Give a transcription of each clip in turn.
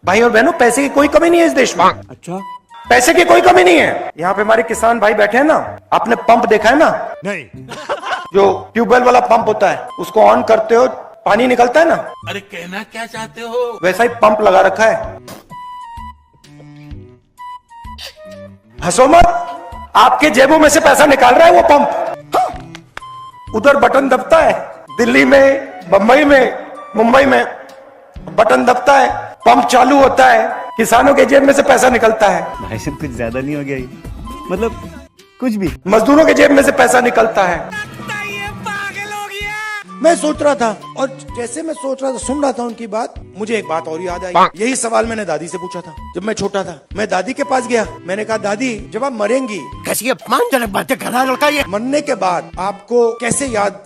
भाई और बहनों, पैसे की कोई कमी नहीं है इस देश में। अच्छा, पैसे की कोई कमी नहीं है। यहाँ पे हमारे किसान भाई बैठे हैं ना, आपने पंप देखा है ना? नहीं। जो ट्यूबवेल वाला पंप होता है, उसको ऑन करते हो, पानी निकलता है ना? अरे कहना क्या चाहते हो? वैसा ही पंप लगा रखा है। हंसो मत, आपके जेबों में से पैसा निकाल रहा है वो पंप। उधर बटन दबता है, दिल्ली में, बंबई में, मुंबई में बटन दबता है, पंप चालू होता है, किसानों के जेब में से पैसा निकलता है। भाई साहब कुछ ज्यादा नहीं हो गया ये? मतलब कुछ भी? मजदूरों के जेब में से पैसा निकलता है। मैं सोच रहा था, और जैसे मैं सोच रहा था, सुन रहा था उनकी बात, मुझे एक बात और याद आई। यही सवाल मैंने दादी से पूछा था जब मैं छोटा था। मैं दादी के पास गया, मैंने कहा दादी, जब आप मरेंगी, कैसी अपमानजनक बातें कर रहा है लड़का ये। मरने के बाद आपको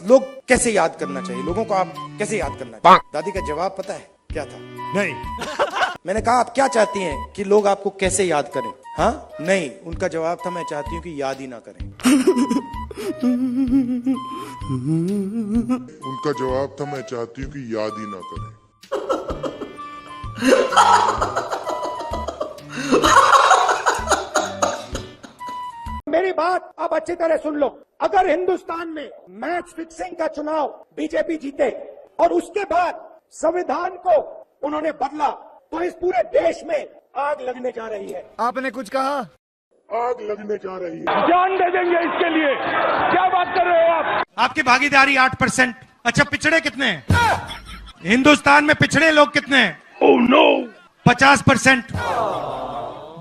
लोग कैसे याद करना चाहिए, लोगों को आप कैसे याद करना चाहिए? दादी का जवाब पता है क्या था? नहीं। मैंने कहा आप क्या चाहती हैं कि लोग आपको कैसे याद करें? हाँ, नहीं, उनका जवाब था मैं चाहती हूँ कि याद ही ना करें। उनका जवाब था मैं चाहती हूँ कि याद ही ना करें। मेरी बात अब अच्छी तरह सुन लो। अगर हिंदुस्तान में मैच फिक्सिंग का चुनाव बीजेपी जीते और उसके बाद संविधान को उन्होंने बदला, तो इस पूरे देश में आग लगने जा रही है। आपने कुछ कहा? आग लगने जा रही है। जान दे देंगे इसके लिए। क्या बात कर रहे हो आप? आपकी भागीदारी 8%। अच्छा, पिछड़े कितने हैं? हिंदुस्तान में पिछड़े लोग कितने हैं? Oh no, 50%।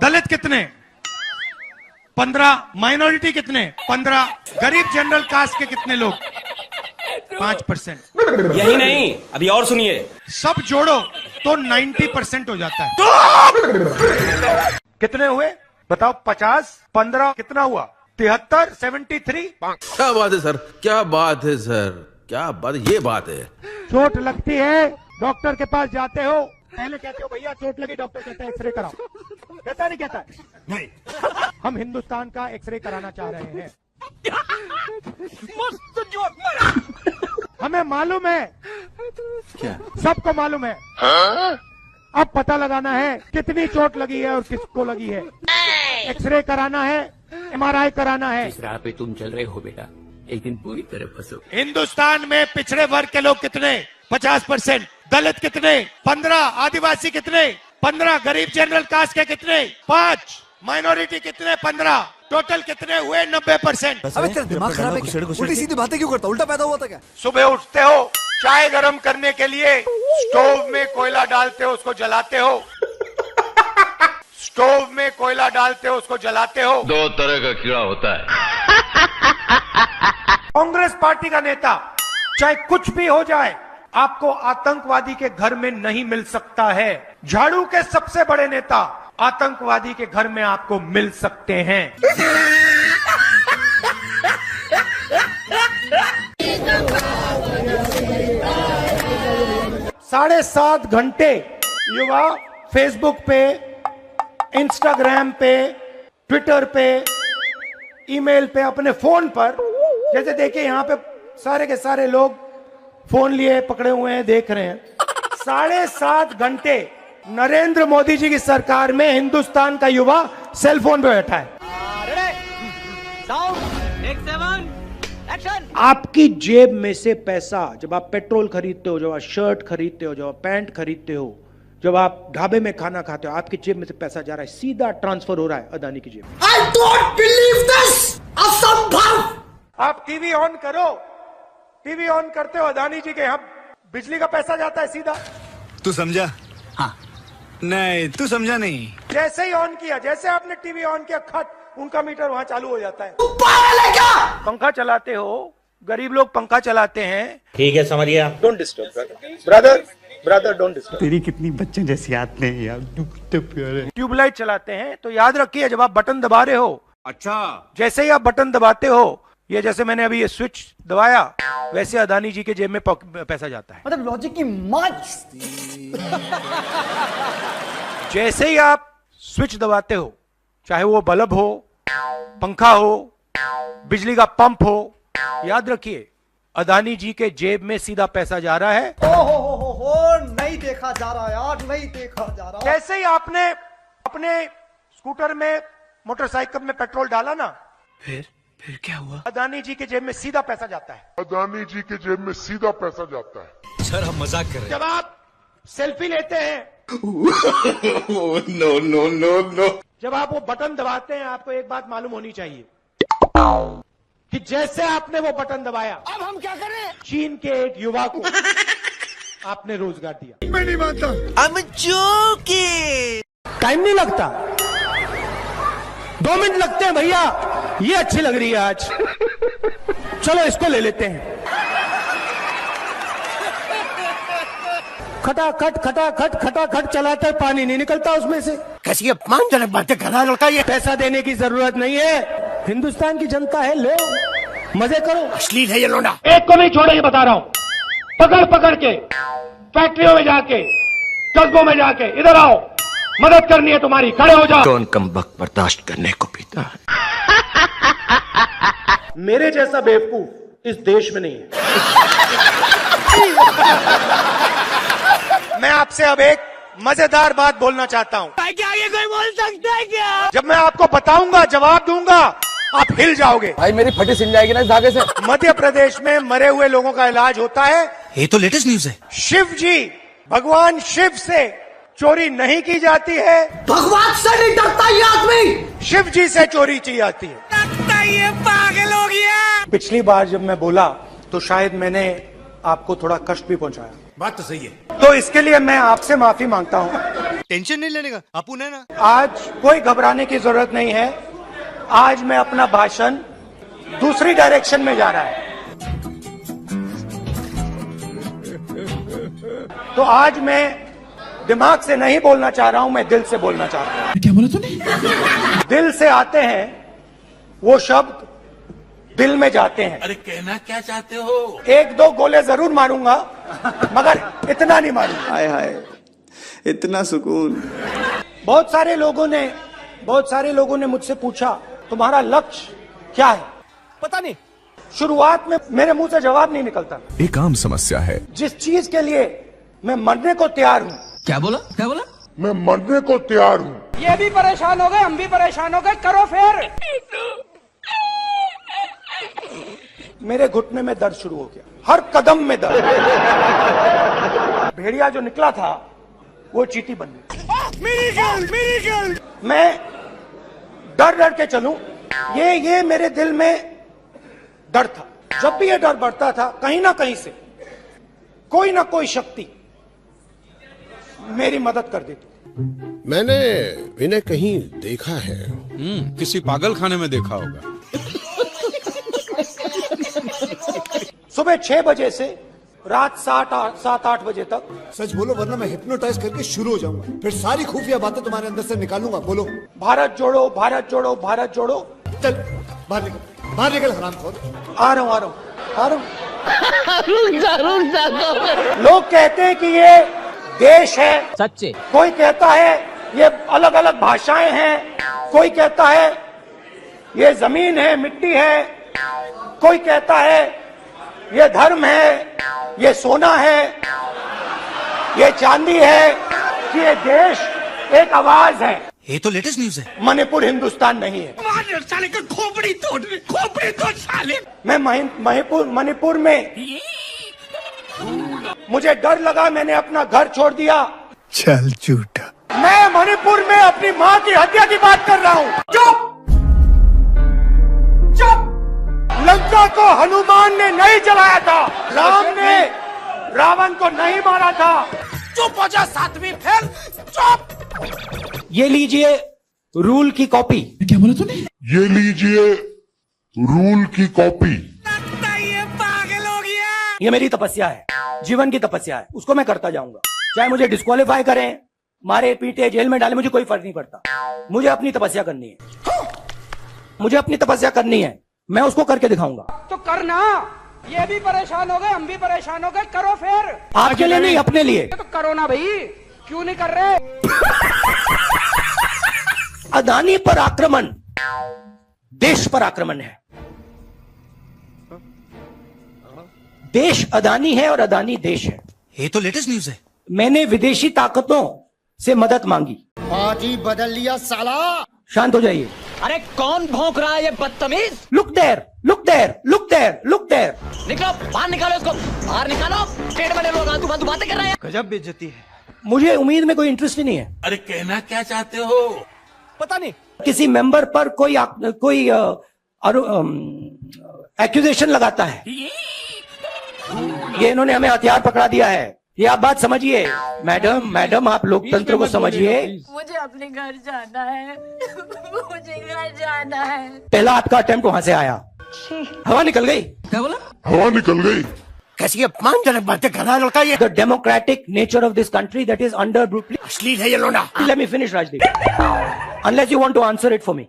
दलित कितने? 15। माइनॉरिटी कितने? 15। गरीब जनरल कास्ट के कितने लोग? 5%। यही नहीं, अभी और सुनिए। सब जोड़ो तो 90% हो जाता है। कितने हुए बताओ? 50, 15 कितना हुआ? 73, 73। क्या बात है सर, क्या बात है सर, क्या बात, ये बात है। चोट लगती है, डॉक्टर के पास जाते हो, पहले कहते हो भैया चोट लगी, डॉक्टर कहता है एक्सरे कराओ। कहता नहीं कहता है? नहीं। हम हिंदुस्तान का एक्सरे कराना चाह रहे हैं। मस्त जोक मारा। हमें मालूम है, क्या? सबको मालूम है। अब पता लगाना है कितनी चोट लगी है और किसको लगी है। एक्सरे कराना है, MRI कराना है। इस राह पे तुम चल रहे हो बेटा, एक दिन पूरी तरह फंसो। हिंदुस्तान में पिछड़े वर्ग के लोग कितने? 50%। दलित कितने? 15। आदिवासी कितने? 15। गरीब जनरल कास्ट के कितने? 5। माइनॉरिटी कितने? 15। टोटल कितने हुए? 90%। अबे तेरा दिमाग खराब है क्या? उल्टी सीधी बातें क्यों करता? उल्टा पैदा हुआ था क्या? सुबह उठते हो, चाय गरम करने के लिए स्टोव में कोयला डालते हो, उसको जलाते हो। स्टोव में कोयला डालते हो, उसको जलाते हो। 2 तरह का कीड़ा होता है। कांग्रेस पार्टी का नेता, चाहे कुछ भी हो जाए, आपको आतंकवादी के घर में नहीं मिल सकता है। झाड़ू के सबसे बड़े नेता आतंकवादी के घर में आपको मिल सकते हैं। 7.5 घंटे युवा फेसबुक पे, इंस्टाग्राम पे, ट्विटर पे, ईमेल पे, अपने फोन पर, जैसे देखिए यहाँ पे सारे के सारे लोग फोन लिए पकड़े हुए हैं, देख रहे हैं। 7.5 घंटे नरेंद्र मोदी जी की सरकार में हिंदुस्तान का युवा सेल फोन पे बैठा है। आपकी जेब में से पैसा, जब आप पेट्रोल खरीदते हो, जब आप शर्ट खरीदते हो, जब आप पैंट खरीदते हो, जब आप ढाबे में खाना खाते हो, आपकी जेब में से पैसा जा रहा है, सीधा ट्रांसफर हो रहा है अदानी की जेब में। I don't believe this! असंभव! आप टीवी ऑन करो, टीवी ऑन करते हो, अदानी जी के यहाँ बिजली का पैसा जाता है सीधा। तू समझा? हाँ। नहीं, तू समझा नहीं। जैसे ही ऑन किया, जैसे आपने टीवी ऑन किया, खट, उनका मीटर वहां चालू हो जाता है। तू पागल है क्या? पंखा चलाते हो, गरीब लोग पंखा चलाते हैं। ठीक है, समझ गया। Don't disturb brother, don't disturb. तेरी कितनी बच्चे जैसी आदतें हैं यार, तू कितना प्यारा है। ट्यूबलाइट चलाते हैं तो याद रखिए, जब आप बटन दबा रहे हो, अच्छा, जैसे ही आप बटन दबाते हो, ये जैसे मैंने अभी ये स्विच दबाया, वैसे अदानी जी के जेब में पैसा जाता है। मतलब लॉजिक की मौज। जैसे ही आप स्विच दबाते हो, चाहे वो बल्ब हो, पंखा हो, बिजली का पंप हो, याद रखिए अदानी जी के जेब में सीधा पैसा जा रहा है। हो, नई देखा जा रहा है, आज नहीं देखा जा रहा। जैसे ही आपने अपने स्कूटर में मोटरसाइकिल में पेट्रोल डाला ना, फिर क्या हुआ? अदानी जी के जेब में सीधा पैसा जाता है। अदानी जी के जेब में सीधा पैसा जाता है। सर हम मजाक कर रहे जब आप सेल्फी लेते हैं, नो नो नो नो। जब आप वो बटन दबाते हैं, आपको एक बात मालूम होनी चाहिए कि जैसे आपने वो बटन दबाया, अब हम क्या करें? चीन के एक युवा को आपने रोजगार दिया। मैं नहीं मानता। टाइम नहीं लगता, 2 मिनट लगते हैं भैया। ये अच्छी लग रही है आज, चलो इसको ले लेते हैं। खटाखट खटाखट खटाखट चलाते पानी नहीं निकलता उसमें से। कैसी अपमानजनक बातें कर रहा है लड़का ये। पैसा देने की जरूरत नहीं है, हिंदुस्तान की जनता है, लो मजे करो। अश्लील है ये लोंडा। एक को नहीं छोड़ेंगे, बता रहा हूं। पकड़ पकड़ के फैक्ट्रियों में जाके, कस्बों में जाके, इधर आओ, मदद करनी है तुम्हारी, खड़े हो जाओ। कौन कम वक्त बर्दाश्त करने को पीता है? मेरे जैसा बेवकूफ इस देश में नहीं है। मैं आपसे अब एक मजेदार बात बोलना चाहता हूं। क्या ये कोई बोल सकता है क्या? जब मैं आपको बताऊंगा, जवाब दूंगा, आप हिल जाओगे। भाई मेरी फटी सिल जाएगी ना इस धागे से। मध्य प्रदेश में मरे हुए लोगों का इलाज होता है। ये तो लेटेस्ट न्यूज है। शिव जी, भगवान शिव से चोरी नहीं की जाती है, भगवान से नहीं डरता ये आदमी। शिव जी से चोरी की जाती है। ये पागल हो गया। पिछली बार जब मैं बोला तो शायद मैंने आपको थोड़ा कष्ट भी पहुंचाया। बात तो सही है। तो इसके लिए मैं आपसे माफी मांगता हूं। टेंशन नहीं लेने का, अपुन है ना। आज कोई घबराने की जरूरत नहीं है। आज मैं अपना भाषण दूसरी डायरेक्शन में जा रहा है। तो आज मैं दिमाग से नहीं बोलना चाह रहा हूं, मैं दिल से बोलना चाह रहा हूं। क्या बोला तूने? दिल से आते हैं वो शब्द, दिल में जाते हैं। अरे कहना क्या चाहते हो? 1-2 गोले जरूर मारूंगा, मगर इतना नहीं मारूंगा। हाय हाय, इतना सुकून। बहुत सारे लोगों ने मुझसे पूछा, तुम्हारा लक्ष्य क्या है? पता नहीं। शुरुआत में मेरे मुंह से जवाब नहीं निकलता। एक आम समस्या है। जिस चीज के लिए मैं मरने को तैयार हूं, क्या बोला? क्या बोला? मैं मरने को तैयार हूँ। ये भी परेशान हो गए, हम भी परेशान हो गए, करो फिर। मेरे घुटने में दर्द शुरू हो गया, हर कदम में दर्द। भेड़िया जो निकला था वो चींटी बन गई। मेरी मैं डर डर के चलूं, ये मेरे दिल में डर था। जब भी ये डर बढ़ता था, कहीं ना कहीं से कोई ना कोई शक्ति मेरी मदद कर देती। मैंने इन्हें कहीं देखा है। किसी पागल खाने में देखा होगा। सुबह 6 बजे से रात 7-8 बजे तक। सच बोलो वरना मैं हिप्नोटाइज करके शुरू हो जाऊंगा, फिर सारी खुफिया बातें तुम्हारे अंदर से निकालूंगा। बोलो। भारत जोड़ो, भारत जोड़ो, भारत जोड़ो। चल बाहर निकल हरामखोर। आ रहा हूं। लोग कहते हैं कि ये देश है, सच्चे। कोई कहता है ये अलग अलग भाषाएं हैं, कोई कहता है ये जमीन है, मिट्टी है, कोई कहता है ये धर्म है, ये सोना है, ये चांदी है, कि ये देश एक आवाज है। ये तो लेटेस्ट न्यूज है। मणिपुर हिंदुस्तान नहीं है। साले का खोपड़ी तोड़ साले। मैं मणिपुर में मुझे डर लगा, मैंने अपना घर छोड़ दिया। चल झूठा। मैं मणिपुर में अपनी माँ की हत्या की बात कर रहा हूँ। चुप। लंका को हनुमान ने नहीं जलाया था, राम ने रावण को नहीं मारा था। चुप हो जा सातवीं फेल, चुप। ये लीजिए रूल की कॉपी। क्या बोला तूने? ये लीजिए रूल की कॉपी। ये पागल हो गया। ये मेरी तपस्या है, जीवन की तपस्या है, उसको मैं करता जाऊंगा। चाहे मुझे डिस्क्वालीफाई करें, मारे पीटे, जेल में डाले, मुझे कोई फर्क नहीं पड़ता। मुझे अपनी तपस्या करनी है, मुझे अपनी तपस्या करनी है, मैं उसको करके दिखाऊंगा। तो करना। ये भी परेशान हो गए, हम भी परेशान हो गए, करो फिर। आपके लिए नहीं, अपने लिए। तो करो ना भाई, क्यों नहीं कर रहे? अदानी पर आक्रमण देश पर आक्रमण है। देश अदानी है और अदानी देश है। ये तो लेटेस्ट न्यूज है। मैंने विदेशी ताकतों से मदद मांगी। आज ही बदल लिया साला। शांत हो जाइए। अरे कौन भौंक रहा है ये बदतमीज? Look there, look there, look there, look there. निकलो बाहर, निकालो इसको बाहर निकालो। पेट वाले लोग आंतू फालतू बातें कर रहे हैं। गजब बेइज्जती है। मुझे उम्मीद में कोई इंटरेस्ट ही नहीं है। अरे कहना क्या चाहते हो? पता नहीं किसी मेंबर पर कोई एक्यूजेशन लगाता है, ये इन्होंने हमें हथियार पकड़ा दिया है। ये आप बात समझिए मैडम आप लोकतंत्र को समझिए। मुझे अपने घर जाना है। मुझे घर जाना है। पहला आपका अटेम्प्ट वहां से आया, हवा निकल गई। क्या बोला? हवा निकल गई। कैसी अपमानजनक बातें कर रहा है लड़का ये। The democratic nature of this country that is under brutally. अश्लील है ये लोना। Let me finish Rajdeep, unless you want to answer it for me.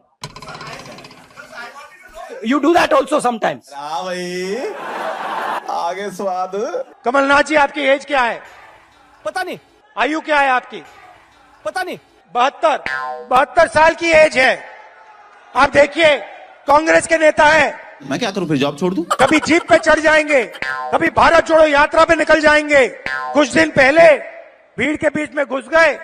You do that also sometimes. भाई आगे स्वाद। कमलनाथ जी आपकी एज क्या है? पता नहीं। आयु क्या है आपकी? पता नहीं। 72 साल की एज है। आप देखिए कांग्रेस के नेता हैं, मैं क्या करूं फिर, जॉब छोड़ दूं? कभी जीप पे चढ़ जाएंगे, कभी भारत जोड़ो यात्रा पे निकल जाएंगे। कुछ दिन पहले भीड़ के बीच में घुस गए,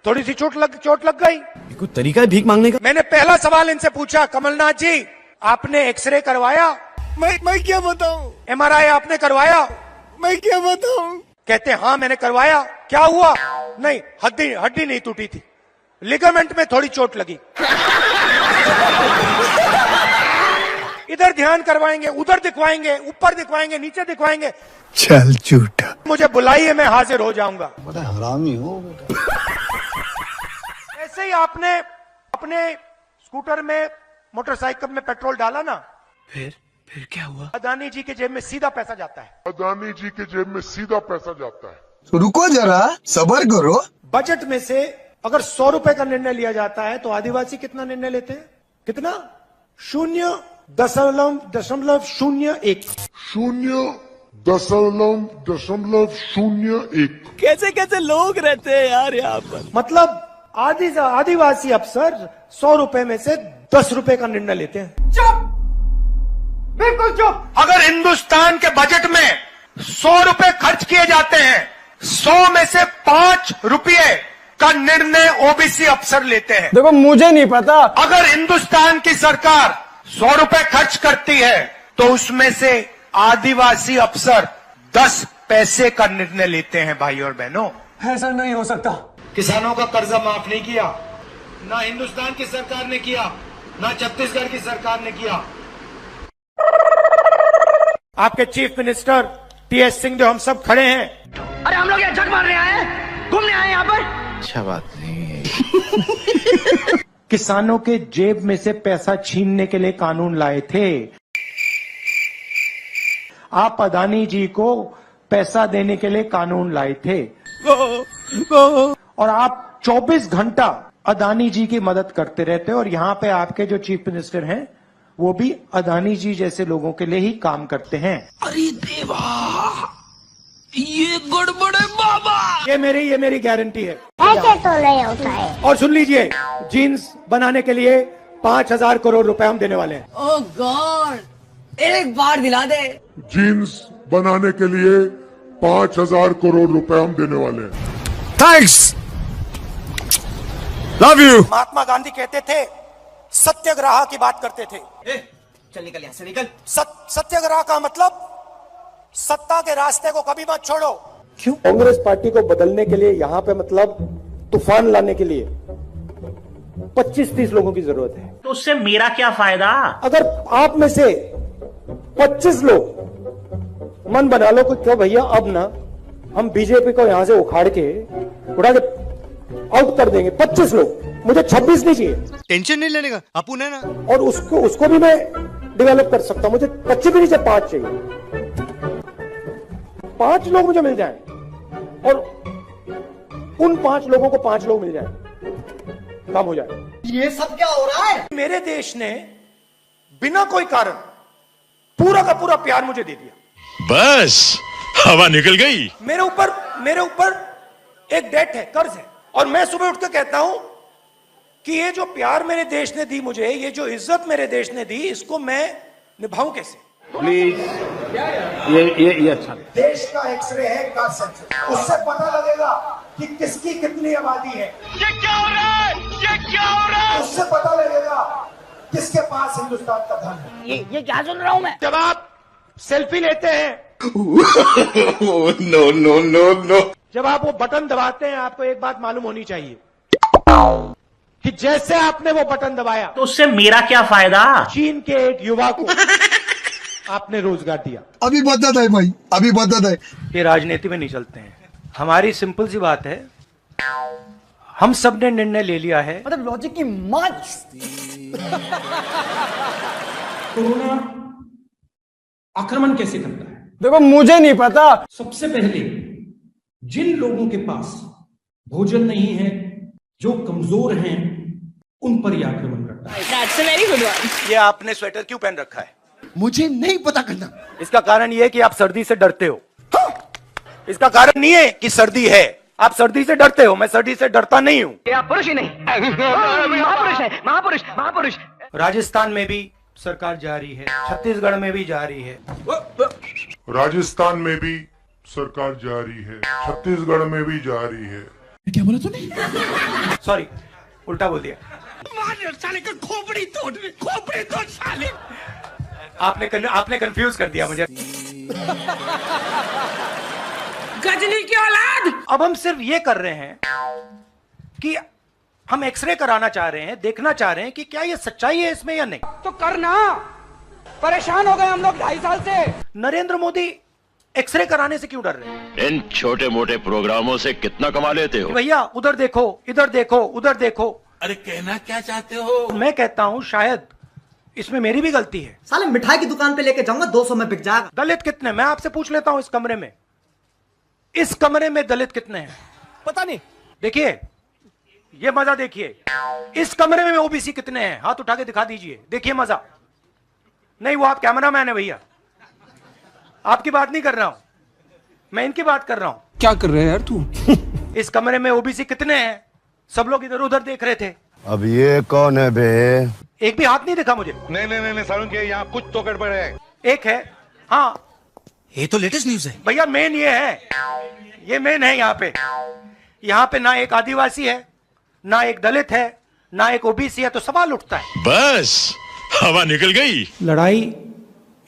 थोड़ी सी चोट लग गई। कोई तरीका है भीख मांगने का? मैंने पहला सवाल इनसे पूछा, कमलनाथ जी आपने एक्सरे करवाया? मैं क्या बताऊं? MRI आपने करवाया? मैं क्या बताऊं? कहते हाँ मैंने करवाया। क्या हुआ? नहीं, हड्डी नहीं टूटी थी, लिगामेंट में थोड़ी चोट लगी। इधर ध्यान करवाएंगे, उधर दिखवाएंगे, ऊपर दिखवाएंगे, नीचे दिखवाएंगे। चल झूठा। मुझे बुलाइए, मैं हाजिर हो जाऊंगा। बड़ा हरामी हो बेटा। ऐसे ही आपने अपने स्कूटर में, मोटरसाइकिल में पेट्रोल डाला ना, फिर क्या हुआ? अदानी जी के जेब में सीधा पैसा जाता है। अदानी जी के जेब में सीधा पैसा जाता है। तो रुको जरा, सब्र करो। बजट में से अगर 100 रुपए का निर्णय लिया जाता है तो आदिवासी कितना निर्णय लेते हैं? कितना? 0.01। 0.01। कैसे कैसे लोग रहते हैं यार यहाँ पर। मतलब आदिवासी अफसर 100 रुपए में से 10 रुपए का निर्णय लेते हैं। चुप, बिल्कुल चुप। अगर हिंदुस्तान के बजट में 100 रुपए खर्च किए जाते हैं, 100 में से 5 रुपए का निर्णय ओबीसी अफसर लेते हैं। देखो मुझे नहीं पता। अगर हिंदुस्तान की सरकार 100 रुपए खर्च करती है तो उसमें से आदिवासी अफसर 10 पैसे का निर्णय लेते हैं। भाई और बहनों, ऐसा नहीं हो सकता। किसानों का कर्जा माफ नहीं किया, ना हिंदुस्तान की सरकार ने किया, ना छत्तीसगढ़ की सरकार ने किया। आपके चीफ मिनिस्टर TS सिंह हम सब खड़े हैं। अरे हम लोग यहाँ जग मारने आए हैं, घूमने आए हैं यहाँ पर। अच्छा बात नहीं। किसानों के जेब में से पैसा छीनने के लिए कानून लाए थे। आप अदानी जी को पैसा देने के लिए कानून लाए थे और आप 24 घंटा अदानी जी की मदद करते रहते हो। और यहाँ पे आपके जो चीफ मिनिस्टर हैं वो भी अदानी जी जैसे लोगों के लिए ही काम करते हैं। अरे देवा, ये गड़बड़ है बाबा। ये मेरी गारंटी है। ऐसे तो नहीं होता है। और सुन लीजिए, जीन्स बनाने के लिए 5,000 करोड़ रुपए हम देने वाले हैं। ओह गॉड, एक बार दिला दे। जीन्स बनाने के लिए 5,000 करोड़ रुपए हम देने वाले हैं। Thanks, love you. Mahatma Gandhi कहते थे, सत्याग्रह की बात करते थे। चल निकल यहाँ से, निकल। सत्याग्रह का मतलब सत्ता के रास्ते को कभी मत छोड़ो। क्यों? कांग्रेस पार्टी को बदलने के लिए यहाँ पे मतलब तूफान लाने के लिए 25-30 लोगों की जरूरत है। तो उससे मेरा क्या फायदा? अगर आप में से 25 लोग मन बना लो कि भैया अब ना हम बीजेपी को यहां से उड़ा के आउट कर देंगे, 25 लोग, मुझे 26 नहीं चाहिए। टेंशन नहीं लेने का, अपुन है ना। और उसको भी मैं डेवलप कर सकता हूं, मुझे 25 भी नहीं चाहिए, 5 चाहिए। 5 लोग मुझे मिल जाएं और उन 5 लोगों को 5 लोग मिल जाएं, काम हो जाए। ये सब क्या हो रहा है? मेरे देश ने बिना कोई कारण पूरा का पूरा प्यार मुझे दे दिया। बस हवा निकल गई। मेरे ऊपर एक डेट है, कर्ज है। और मैं सुबह उठ के कहता हूं कि ये जो प्यार मेरे देश ने दी मुझे, ये जो इज्जत मेरे देश ने दी, इसको मैं निभाऊं कैसे? प्लीज ये अच्छा देश का एक्सरे है कास्ट सेंसस, उससे पता लगेगा कि किसकी कितनी आबादी है। ये क्या हो रहा है? ये क्या हो रहा है? उससे पता लगेगा किसके पास हिंदुस्तान का धन है। ये क्या सुन रहा हूँ मैं? जब आप सेल्फी लेते हैं, नो नो नो नो, जब आप वो बटन दबाते हैं, आपको एक बात मालूम होनी चाहिए कि जैसे आपने वो बटन दबाया तो उससे मेरा क्या फायदा? चीन के एक युवा को आपने रोजगार दिया। अभी बदत है भाई, अभी बदत है। ये राजनीति में नहीं चलते हैं। हमारी सिंपल सी बात है, हम सब ने निर्णय ले लिया है। मतलब लॉजिक की माँ। कोरोना आक्रमण कैसे करता है? देखो मुझे नहीं पता। सबसे पहले जिन लोगों के पास भोजन नहीं है, जो कमजोर हैं, उन पर यह आक्रमण करता है। That's a very good one. ये आपने स्वेटर क्यों पहन रखा है? मुझे नहीं पता करना। इसका कारण ये है कि आप सर्दी से डरते हो। इसका कारण नहीं है कि सर्दी है, आप सर्दी से डरते हो। मैं सर्दी से डरता नहीं हूं। ये आप पुरुष ही नहीं, महापुरुष है, महापुरुष, महापुरुष। राजस्थान में भी सरकार जा रही है, छत्तीसगढ़ में भी जा रही है। राजस्थान में भी सरकार जारी है, छत्तीसगढ़ में भी जारी है। क्या बोला तूने? सॉरी, उल्टा बोल दिया। साले का खोपड़ी तोड़ साले। आपने कंफ्यूज कर दिया मुझे। गजनी की औलाद। अब हम सिर्फ ये कर रहे हैं कि हम एक्सरे कराना चाह रहे हैं, देखना चाह रहे हैं कि क्या ये सच्चाई है इसमें या नहीं। तो करना, परेशान हो गए हम लोग 2.5 साल से। नरेंद्र मोदी एक्सरे कराने से क्यों डर रहे हैं? इन छोटे मोटे प्रोग्रामों से कितना कमा लेते हो? भैया उधर देखो, इधर देखो, उधर देखो। अरे कहना क्या चाहते हो? मैं कहता हूं शायद इसमें मेरी भी गलती है। साले मिठाई की दुकान पे लेके जाऊंगा, 200 में बिक जाएगा। दलित कितने? मैं आपसे पूछ लेता हूं, इस कमरे में दलित कितने हैं? पता नहीं। देखिए, ये मजा देखिए। इस कमरे में ओबीसी कितने हैं? हाथ उठा के दिखा दीजिए, देखिए मजा। नहीं, वो आप कैमरामैन है भैया, आपकी बात नहीं कर रहा हूं, मैं इनकी बात कर रहा हूं। क्या कर रहे हैं यार तू? इस कमरे में ओबीसी कितने हैं? सब लोग इधर उधर देख रहे थे। अब ये कौन है बे? एक भी हाथ नहीं दिखा मुझे। नहीं सारुण के यहाँ कुछ तो गड़बड़ है। एक है, हाँ ये तो लेटेस्ट न्यूज है भैया, मेन ये है, ये मेन है। यहाँ पे ना एक आदिवासी है, ना एक दलित है, ना एक ओबीसी है, तो सवाल उठता है। बस हवा निकल गई। लड़ाई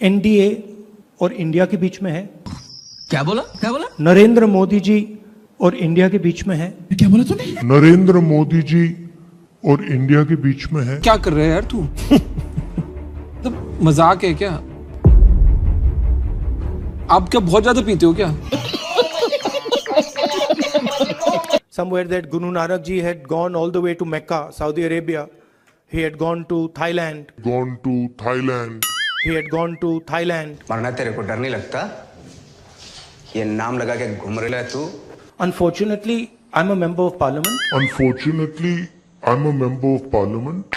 एनडीए और इंडिया के बीच में है। क्या बोला? नरेंद्र मोदी जी और इंडिया के बीच में है। क्या बोला तूने? नरेंद्र मोदी जी और इंडिया के बीच में है। क्या कर रहे हैं यार तू? तो मजाक है क्या? आप क्या बहुत ज्यादा पीते हो क्या? Somewhere that Guru Nanak ji had gone all the way to Mecca, Saudi Arabia. He had gone to Thailand. He had gone to Thailand. मरना तेरे को डर नहीं लगता? ये नाम लगा के घूम रहा है तू? Unfortunately, I'm a member of parliament. Unfortunately, I'm a member of parliament.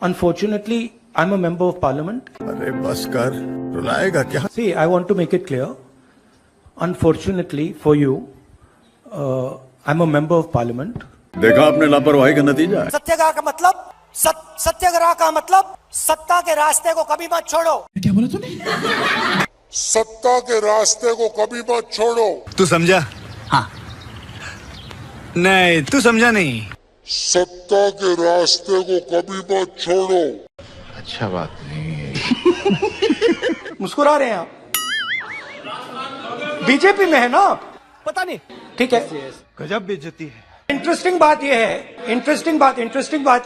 Unfortunately, I'm a member of parliament. अरे बस कर, रुलाएगा क्या? See, I want to make it clear. Unfortunately for you, I'm a member of parliament. देखा आपने लापरवाही का नतीजा। सत्याग्रह का मतलब सत्याग्रह का मतलब सत्ता के रास्ते को कभी मत छोड़ो। क्या बोला तूने? सत्ता के रास्ते को कभी मत छोड़ो। तू समझा? हाँ। नहीं, तू समझा नहीं। सत्ता के रास्ते को कभी मत छोड़ो। अच्छा बात नहीं है। मुस्कुरा रहे हैं आप? बीजेपी में है ना? पता नहीं। ठीक है, गजब बेइज्जती है। इंटरेस्टिंग बात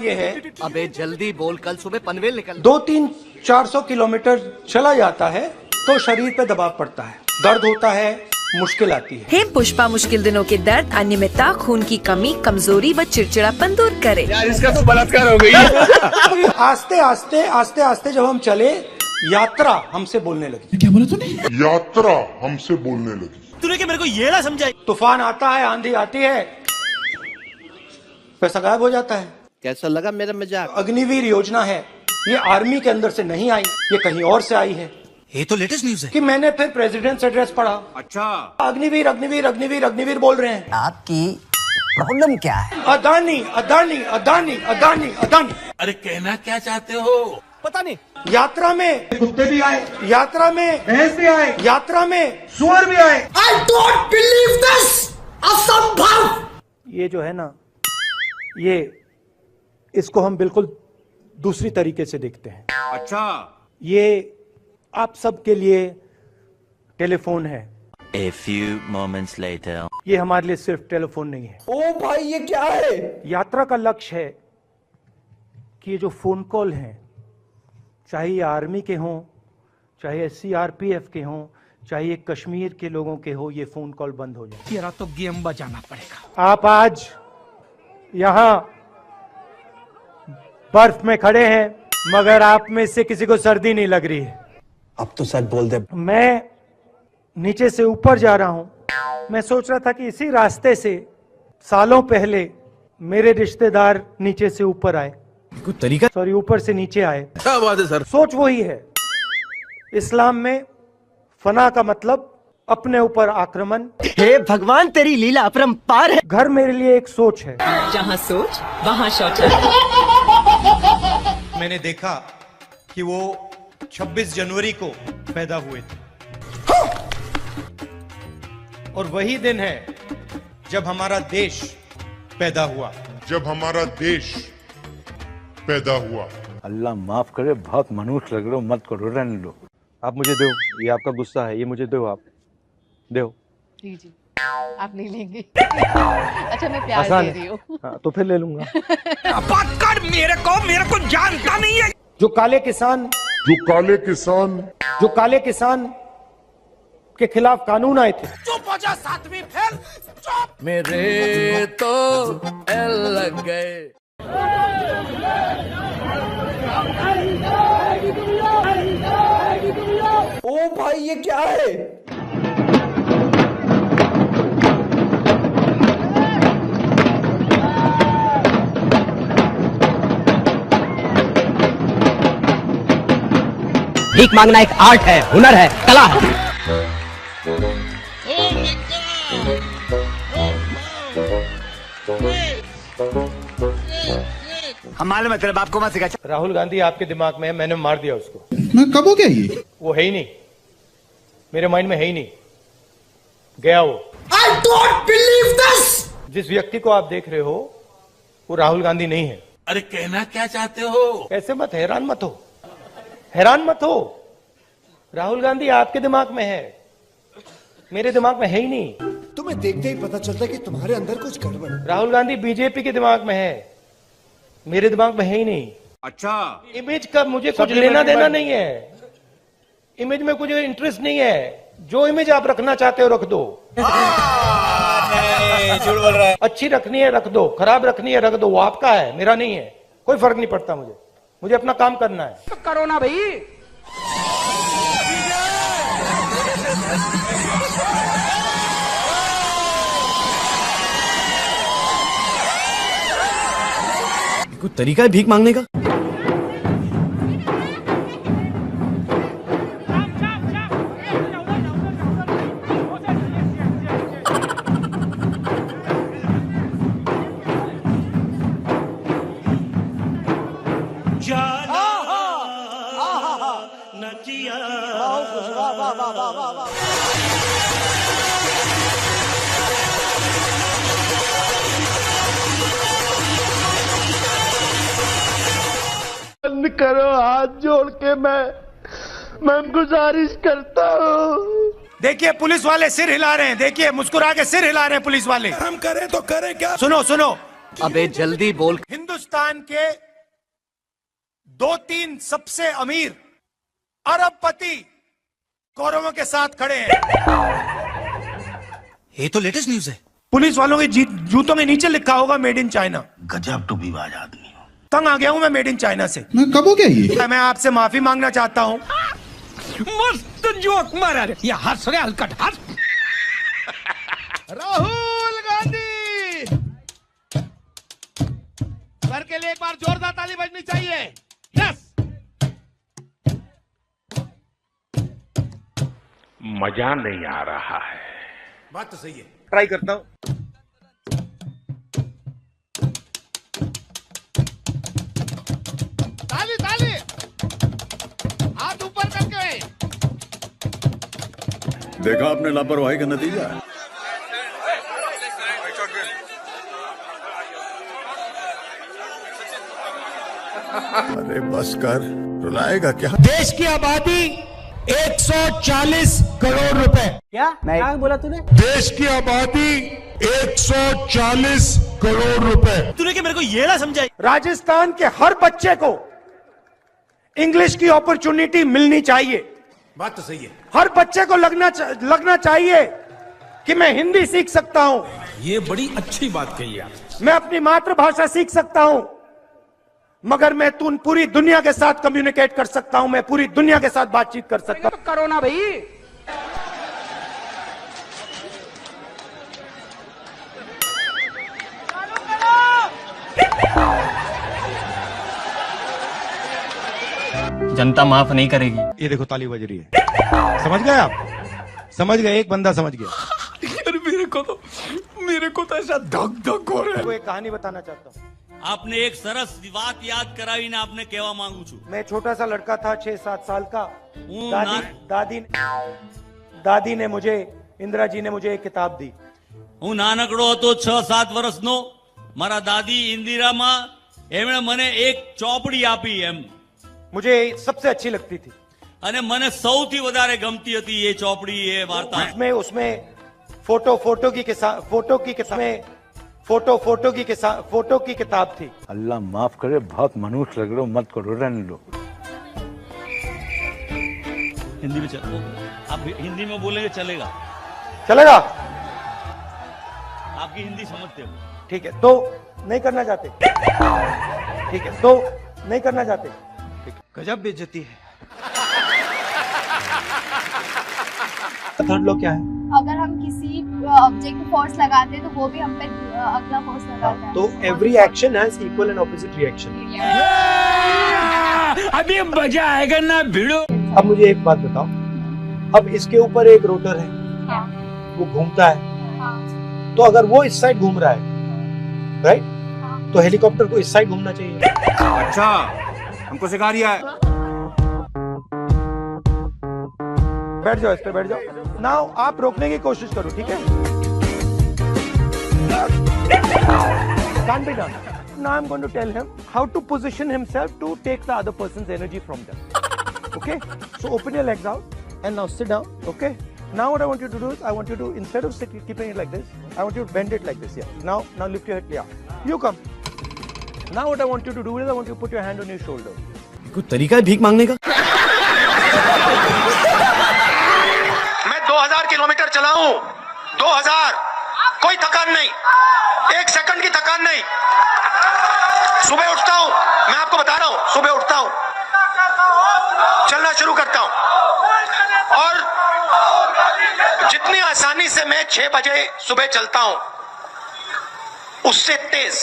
यह है, अबे जल्दी बोल, कल सुबह पनवेल निकल। 200-400 किलोमीटर चला जाता है तो शरीर पे दबाव पड़ता है, दर्द होता है, मुश्किल आती है। हेम पुष्पा मुश्किल दिनों के दर्द, अनियमितता, खून की कमी, कमजोरी व चिड़चिड़ापन दूर करे। यार इसका तो बलात्कार हो गई। आस्ते आस्ते जब हम चले, यात्रा हमसे बोलने लगी। क्या बोला तूने? यात्रा हमसे बोलने लगी। तूने क्या मेरे को ये ना समझाई? तूफान आता है, आंधी आती है, पैसा गायब हो जाता है। कैसा लगा मेरा मजाक? अग्निवीर योजना है, ये आर्मी के अंदर से नहीं आई, ये कहीं और से आई है। ये तो लेटेस्ट न्यूज है कि मैंने फिर प्रेसिडेंट्स एड्रेस पढ़ा। अच्छा, अग्निवीर बोल रहे हैं। आपकी प्रॉब्लम क्या है? अदानी अदानी अदानी अदानी अदानी। अरे कहना क्या चाहते हो? पता नहीं। यात्रा में कुत्ते भी आए, यात्रा में भैंस भी आए, यात्रा में सुअर भी आए। आई डोंट बिलीव दिस, असंभव। ये जो है ना, ये इसको हम बिल्कुल दूसरी तरीके से देखते हैं। अच्छा, ये आप सबके लिए टेलीफोन है। A few moments later. ये हमारे लिए सिर्फ टेलीफोन नहीं है। ओ भाई ये क्या है? यात्रा का लक्ष्य है कि ये जो फोन कॉल हैं, चाहे ये आर्मी के हों, चाहे सीआरपीएफ के हों, चाहे ये कश्मीर के लोगों के हो, ये फोन कॉल बंद हो जाए। तेरा तो गेम बजाना पड़ेगा। आप आज यहां बर्फ में खड़े हैं, मगर आप में से किसी को सर्दी नहीं लग रही है। अब तो सच बोल दे। मैं नीचे से ऊपर जा रहा हूं। मैं सोच रहा था कि इसी रास्ते से सालों पहले मेरे रिश्तेदार नीचे से ऊपर आए, कोई तरीका? सॉरी, ऊपर से नीचे आए। क्या बात है सर? सोच वही है। इस्लाम में फना का मतलब अपने ऊपर आक्रमण। हे भगवान तेरी लीला अपरंपार है। घर मेरे लिए एक सोच है। जहाँ सोच वहाँ शौचालय। मैंने देखा कि वो 26 जनवरी को पैदा हुए थे, और वही दिन है जब हमारा देश पैदा हुआ। जब हमारा देश पैदा हुआ। अल्लाह माफ करे, बहुत मनुष्य लग रहे हो, मत करो, रहने दो। आप मुझे दो, ये आपका गुस्सा है, ये मुझे दो, आप दो। जी जी, आप नहीं लेंगे। अच्छा मैं प्यार दे रही हूँ। हाँ, तो फिर ले लूंगा। बात कर, मेरे को जानता नहीं है। जो काले किसान के खिलाफ कानून आए थे, चुप हो जा सातवीं फेल, चुप। मेरे तो एल लग गए। ओ भाई ये क्या है? भीख मांगना एक आर्ट है, हुनर है, कला है। हम मालूम है तेरे बाप को मत सिखा। राहुल गांधी आपके दिमाग में है, मैंने मार दिया उसको। मैं कब हो गया ये? वो है ही नहीं, मेरे माइंड में है ही नहीं, गया वो। I don't believe this. जिस व्यक्ति को आप देख रहे हो वो राहुल गांधी नहीं है। अरे कहना क्या चाहते हो? ऐसे मत, हैरान मत हो, हैरान मत हो। राहुल गांधी आपके दिमाग में है, मेरे दिमाग में है ही नहीं। तुम्हें देखते ही पता चलता है कि तुम्हारे अंदर कुछ गड़बड़ है। राहुल गांधी बीजेपी के दिमाग में है, मेरे दिमाग में है ही नहीं। अच्छा, इमेज का मुझे कुछ लेना देना नहीं है, इमेज में कुछ इंटरेस्ट नहीं है। जो इमेज आप रखना चाहते हो रख दो। झूठ बोल रहा है। अच्छी रखनी है रख दो, खराब रखनी है रख दो, वो आपका है, मेरा नहीं है। कोई फर्क नहीं पड़ता मुझे अपना काम करना है। तो करो ना भाई। कोई तरीका है भीख मांगने का? बंद करो, हाथ जोड़ के मैं गुजारिश करता हूँ। देखिए पुलिस वाले सिर हिला रहे हैं, देखिए मुस्कुरा के सिर हिला रहे हैं पुलिस वाले। हम करें तो करें क्या? सुनो सुनो, अबे जल्दी बोल। हिंदुस्तान के 2-3 सबसे अमीर अरबपति कौरवों के साथ खड़े हैं। ये तो लेटेस्ट न्यूज है। पुलिस वालों के जूतों के नीचे लिखा होगा मेड इन चाइना। गजब टूबीबाज आदमी हो। तंग आ गया हूं मैं मेड इन चाइना से। मैं कब हो गया ये? मैं आपसे माफी मांगना चाहता हूं। मस्त जोक मारा रे। ये हंस रहे हलकट हंस। राहुल गांधी सर के लिए एक बार जोरदार ताली बजनी चाहिए। यस, मजा नहीं आ रहा है। बात तो सही है। ट्राई करता हूं। देखा आपने लापरवाही का नतीजा है। अरे बस कर, रुलाएगा क्या? देश की आबादी 140 करोड़ रुपए। क्या बोला तूने? देश की आबादी 140 करोड़ रुपए। तूने क्या मेरे को ये ना समझाई? राजस्थान के हर बच्चे को इंग्लिश की अपॉर्चुनिटी मिलनी चाहिए। बात तो सही है। हर बच्चे को लगना चाहिए कि मैं हिंदी सीख सकता हूं, ये बड़ी अच्छी बात कही आप। मैं अपनी मातृभाषा सीख सकता हूं, मगर मैं पूरी दुनिया के साथ कम्युनिकेट कर सकता हूं, मैं पूरी दुनिया के साथ बातचीत कर सकता हूं। करो ना भाई। जनता माफ नहीं करेगी। ये देखो ताली बज रही है। समझ गए आप? समझ गए? एक बंदा समझ गया। मेरे को तो ऐसा धक धक हो रहा है। आपको एक कहानी बताना चाहता हूं। आपने एक सरस बात याद करावी ना, आपने केवा मांगू छू। मैं छोटा सा लड़का था, 6-7 साल का। दादी ने मुझे, इंदिरा जी ने मुझे एक किताब दी। હું નાનકડો હતો 6-7 વર્ષનો, મારા દાદી ઇન્દિરામાં એમણે મને એક ચોપડી આપી એમ, मुझे सबसे अच्छी लगती थी અને મને સૌથી વધારે ગમતી હતી એ ચોપડી, એ વાર્તા। उसमें फोटो की किताब थी। अल्लाह माफ करे, बहुत मनुष्य लग रहे हो, मत करो, रहने लो। हिंदी में चलो, आप हिंदी में बोलेंगे चलेगा? चलेगा? आपकी हिंदी समझते हो? ठीक है, तो नहीं करना चाहते? ठीक है, तो नहीं करना चाहते? गजब बेइज्जती है। थर्ड लॉ क्या है? अगर हम किसी ऑब्जेक्ट को फोर्स लगाते हैं तो वो भी हम पे अगला फोर्स लगाता है। तो every action has equal and opposite reaction. अभी मजा आएगा ना भिड़ो। अब मुझे एक बात बताओ, अब इसके ऊपर एक रोटर है, वो घूमता है, तो अगर वो इस साइड घूम रहा है, राइट, तो हेलीकॉप्टर को इस साइड घूमना चाहिए। अच्छा, हमको सिखा रिया है। बैठ जाओ, इस पे बैठ जाओ। नाउ आप रोकने की कोशिश करो, ठीक है? Can't be done. Now I'm going to tell him how to position himself to take the other person's energy from them. Okay? So open your legs out and now sit down. Okay? Now what I want you to do is, I want you to, instead of keeping it like this, I want you to bend it like this. Yeah. Now lift your head. Yeah. You come. Now what I want you to do is, I want you to put your hand on your shoulder. कोई तरीका है भीख मांगने का? मैं 2000 kilometre चलाऊं, 2000, कोई थकान नहीं, 1 सेकंड की थकान नहीं। सुबह उठता हूं, मैं आपको बता रहा हूं, सुबह उठता हूं, चलना शुरू करता हूं, और जितनी आसानी से मैं 6 बजे सुबह चलता हूं, उससे तेज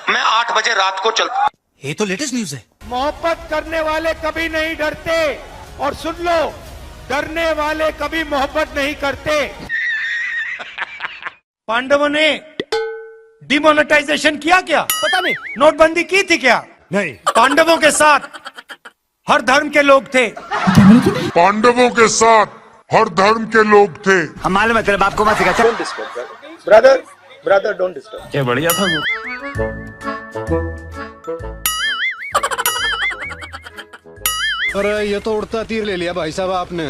मैं 8 बजे रात को चलता हूं। ये तो लेटेस्ट न्यूज़ है। मोहब्बत करने वाले कभी नहीं डरते, और सुन लो, डरने वाले कभी मोहब्बत नहीं करते। पांडवों ने डिमोनेटाइजेशन किया क्या? पता नहीं। नोटबंदी की थी क्या? नहीं। पांडवों के साथ हर धर्म के लोग थे। पांडवों के साथ हर धर्म के लोग थे। हम मालूम है, तेरे बाप को मत सिखा। Brother don't disturb. क्या बढ़िया था वो। अरे ये तो उड़ता तीर ले लिया भाई साहब आपने।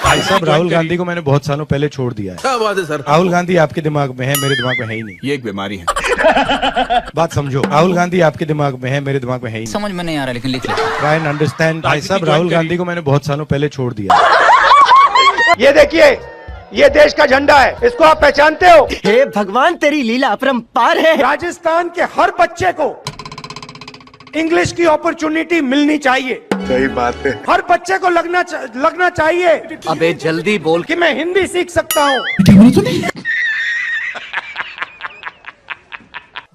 भाई साहब, राहुल गांधी को मैंने बहुत सालों पहले छोड़ दिया है। क्या बात है सर? राहुल गांधी आपके दिमाग में है, मेरे दिमाग में है ही नहीं। ये एक बीमारी है। बात समझो, राहुल गांधी आपके दिमाग में है, मेरे दिमाग में है ही नहीं। समझ में नहीं आ रहा, लेकिन लिख ले। Try and understand. भाई साहब, राहुल गांधी को मैंने बहुत सालों पहले छोड़ दिया है। ये देखिए, ये देश का झंडा है, इसको आप पहचानते हो? हे भगवान, तेरी लीला अपरंपार है। राजस्थान के हर बच्चे को इंग्लिश की अपॉर्चुनिटी मिलनी चाहिए। सही बात है। हर बच्चे को लगना चाहिए अबे जल्दी बोल कि मैं हिंदी सीख सकता हूँ।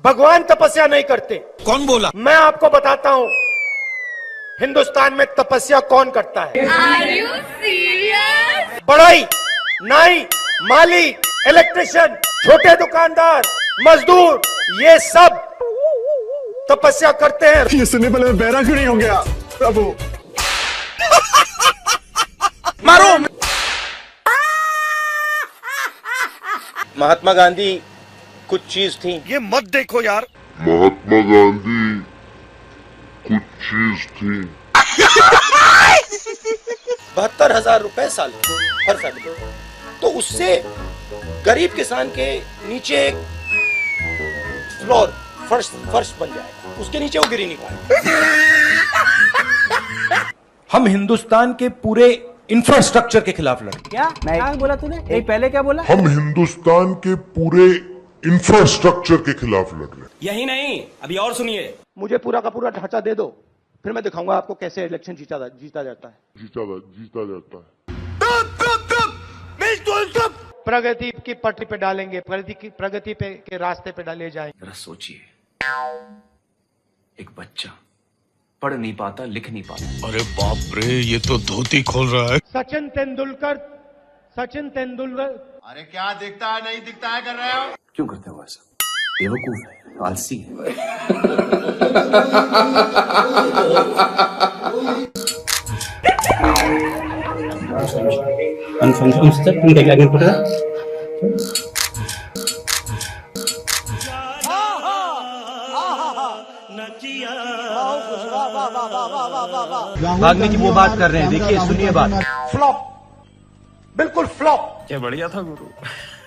भगवान तपस्या नहीं करते। कौन बोला? मैं आपको बताता हूँ हिंदुस्तान में तपस्या कौन करता है। Are you serious? बढ़ई, नाई, माली, इलेक्ट्रिशियन, छोटे दुकानदार, मजदूर, ये सब तपस्या करते हैं। ये सुनने पहले मैं बहरा क्यों नहीं हो गया प्रभु। मारो। महात्मा गांधी कुछ चीज थी। ये मत देखो यार। महात्मा गांधी कुछ चीज थी। 72,000 रुपए साल हर साल। तो उससे गरीब किसान के नीचे एक फ्लोर फर्श बन जाएगा, उसके नीचे वो गिर ही नहीं पाए। हम हिंदुस्तान के पूरे इंफ्रास्ट्रक्चर के खिलाफ लड़े। क्या बोला तूने? पहले क्या बोला? हम हिंदुस्तान के पूरे इंफ्रास्ट्रक्चर के खिलाफ लड़ रहे हैं। यही नहीं, अभी और सुनिए। मुझे पूरा का पूरा ढांचा दे दो, फिर मैं दिखाऊंगा आपको कैसे इलेक्शन जीता जाता है। प्रगति की पटरी पे डालेंगे, प्रगति के रास्ते पे डाले जाएंगे। जरा सोचिए, एक बच्चा पढ़ नहीं पाता, लिख नहीं पाता। अरे बाप रे, ये तो धोती खोल रहा है। सचिन तेंदुलकर। अरे क्या दिखता है नहीं दिखता है कर रहे हो? क्यों करते हो ऐसा? बेवकूफ है, आलसी है। भागने की वो बात कर रहे हैं, देखिए सुनिए बात। फ्लॉप, बिल्कुल फ्लॉप। क्या बढ़िया था गुरु।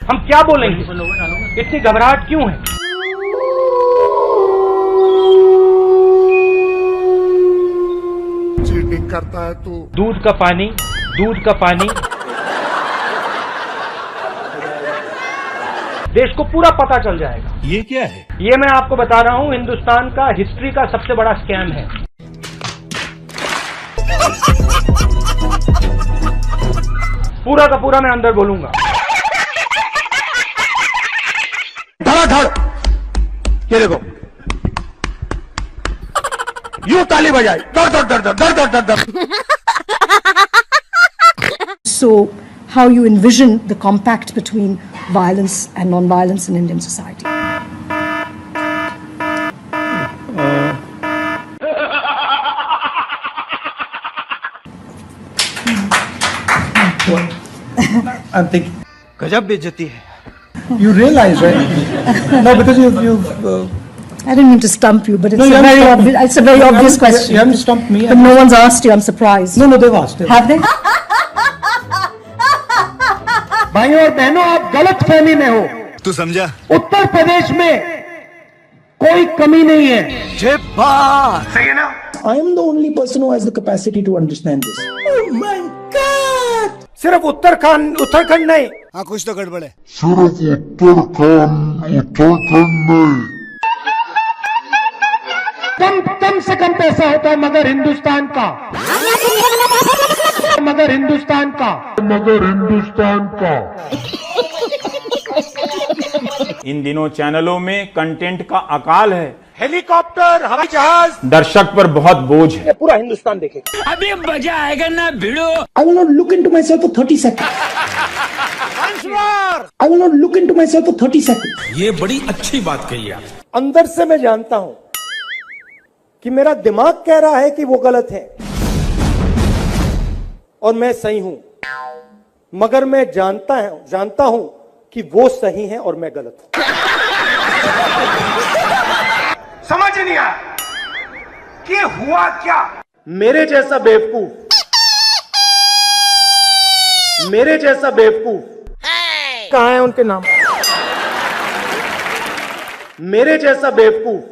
हम क्या बोलेंगे? इतनी घबराहट क्यों है? चीटिंग करता है तू। दूध का पानी। देश को पूरा पता चल जाएगा। ये क्या है? ये मैं आपको बता रहा हूं, हिंदुस्तान का हिस्ट्री का सबसे बड़ा स्कैम है। पूरा का पूरा मैं अंदर बोलूंगा। धड़ाधड़, ये देखो, यूं ताली बजाई, दर दर दर दर दर दर दर। So, how you envision the compact between violence and non-violence in Indian society? I'm thinking. गजब बेइज्जती है। You realize, right? No, because you I didn't mean to stump you, but it's a very obvious question. You haven't stumped me. But no one's asked you. I'm surprised. No, they've asked. Have they? भाइयों और बहनों, आप गलत फहमी में हो। तू समझा? उत्तर प्रदेश में कोई कमी नहीं है। सही है ना? I am the only person who has the capacity to understand this. Oh my God! सिर्फ उत्तराखंड नहीं। हाँ, कुछ तो गड़बड़ है। सिर्फ उत्तराखंड नहीं। कम से कम पैसा होता है मगर हिंदुस्तान का। इन दिनों चैनलों में कंटेंट का अकाल है। हेलीकॉप्टर, हवाई जहाज, दर्शक पर बहुत बोझ है। पूरा हिंदुस्तान देखेगा। अभी मजा आएगा ना भिड़ो। I will not look into myself for 30 seconds. I will not look into myself for 30 seconds. ये बड़ी अच्छी बात कही आप। अंदर से मैं जानता हूं कि मेरा दिमाग कह रहा है कि वो गलत है और मैं सही हूं, मगर मैं जानता हूं कि वो सही है और मैं गलत हूं। समझ नहीं आया कि हुआ क्या? मेरे जैसा बेवकूफ कहां है उनके नाम? मेरे जैसा बेवकूफ